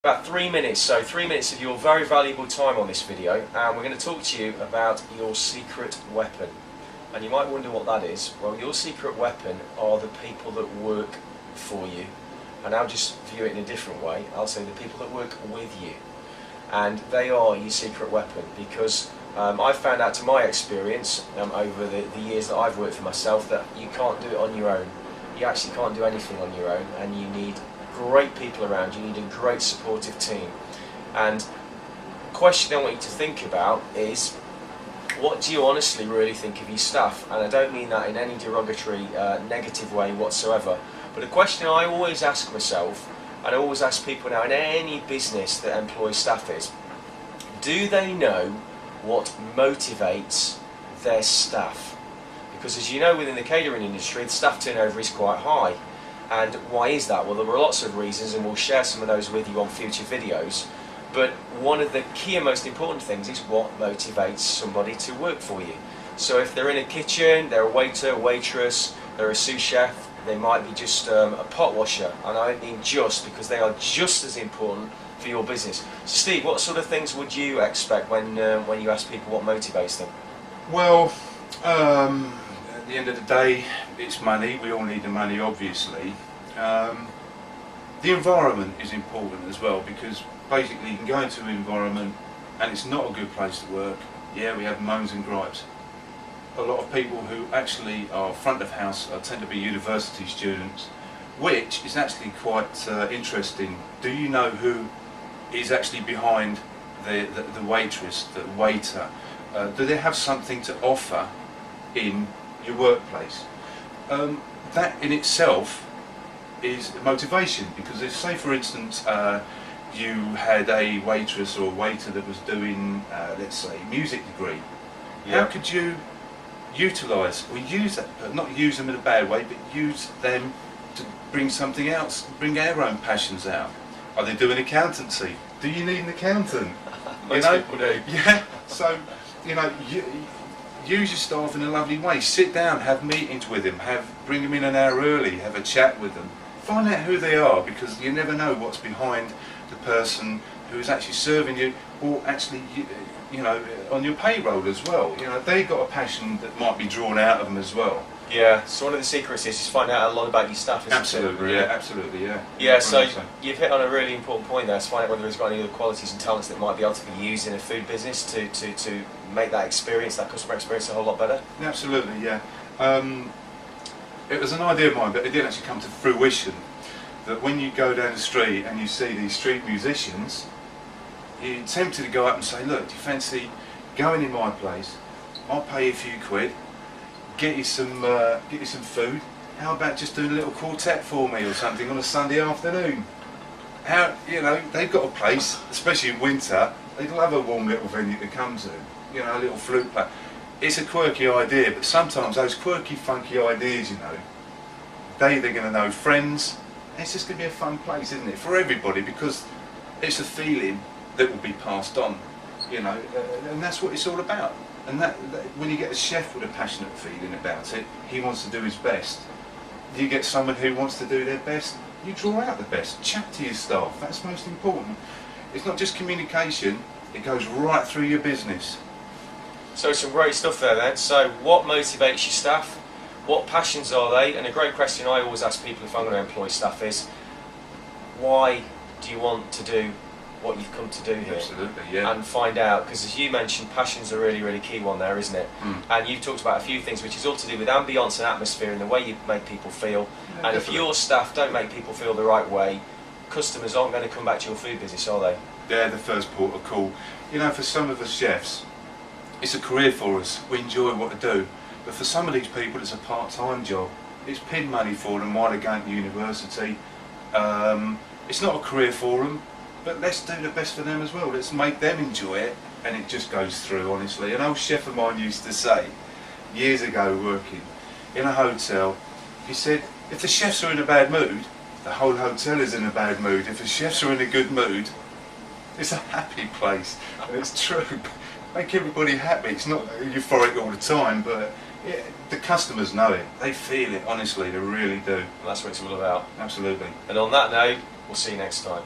About 3 minutes, so 3 minutes of your very valuable time on this video, and we're going to talk to you about your secret weapon. And you might wonder what that is. Well, your secret weapon are the people that work for you. And I'll just view it in a different way. I'll say the people that work with you. And they are your secret weapon, because I've found out to my experience over the years that I've worked for myself that you can't do it on your own. You actually can't do anything on your own, and you need great people around you. You need a great supportive team. And the question I want you to think about is, what do you honestly really think of your staff? And I don't mean that in any derogatory, negative way whatsoever. But the question I always ask myself, and I always ask people now in any business that employs staff is, do they know what motivates their staff? Because as you know, within the catering industry, the staff turnover is quite high. And why is that? Well, there are lots of reasons, and we'll share some of those with you on future videos. But one of the key and most important things is what motivates somebody to work for you. So if they're in a kitchen, they're a waiter, waitress, they're a sous chef, they might be just a pot washer. And I don't mean just, because they are just as important for your business. So Steve, what sort of things would you expect when you ask people what motivates them? Well, at the end of the day, it's money. We all need the money, obviously. The environment is important as well, because basically you can go into an environment and it's not a good place to work. Yeah, we have moans and gripes. A lot of people who actually are front of house tend to be university students, which is actually quite interesting. Do you know who is actually behind the waitress, the waiter? Do they have something to offer in your workplace? That in itself is motivation, because if, say for instance, you had a waitress or a waiter that was doing, let's say, music degree, how could you utilise or use that, but not use them in a bad way, but use them to bring something else, bring our own passions out? Are they doing accountancy? Do you need an accountant? Most people do. Yeah. So, you know, use your staff in a lovely way. Sit down, have meetings with them, bring them in an hour early, have a chat with them. Find out who they are, because you never know what's behind the person who is actually serving you, or actually, you know, on your payroll as well. You know, they've got a passion that might be drawn out of them as well. Yeah, so one of the secrets is find out a lot about your staff, isn't Absolutely, it? yeah, absolutely, yeah. Yeah, so you've hit on a really important point there, to find out whether he's got any other qualities and talents that might be able to be used in a food business to make that experience, that customer experience, a whole lot better. Absolutely, yeah. It was an idea of mine, but it didn't actually come to fruition, that when you go down the street and you see these street musicians, you're tempted to go up and say, look, do you fancy going in my place? I'll pay you a few quid, get you some food. How about just doing a little quartet for me or something on a Sunday afternoon? How, you know, they've got a place, especially in winter, they'd love a warm little venue to come to, you know, a little flute play. It's a quirky idea, but sometimes those quirky, funky ideas, you know, they're going to know friends. It's just going to be a fun place, isn't it, for everybody, because it's a feeling that will be passed on, you know, and that's what it's all about. And that when you get a chef with a passionate feeling about it, he wants to do his best. You get someone who wants to do their best, you draw out the best. Chat to your staff, that's most important. It's not just communication, it goes right through your business. So some great stuff there then. So what motivates your staff? What passions are they? And a great question I always ask people if I'm going to employ staff is, why do you want to do what you've come to do here? Absolutely, yeah. And find out, because as you mentioned, passion's a really, really key one there, isn't it? And you've talked about a few things which is all to do with ambience and atmosphere and the way you make people feel. Yeah, and definitely. If your staff don't make people feel the right way, customers aren't going to come back to your food business, are they? They're the first port of call. You know, for some of us chefs, it's a career for us. We enjoy what we do. But for some of these people, it's a part-time job. It's pin money for them while they're going to university. It's not a career for them, but let's do the best for them as well. Let's make them enjoy it, and it just goes through, honestly. An old chef of mine used to say, years ago working in a hotel, he said, if the chefs are in a bad mood, the whole hotel is in a bad mood. If the chefs are in a good mood, it's a happy place. And it's true. Make everybody happy. It's not euphoric all the time, but yeah, the customers know it. They feel it, honestly, they really do. And that's what it's all about. Absolutely. And on that note, we'll see you next time.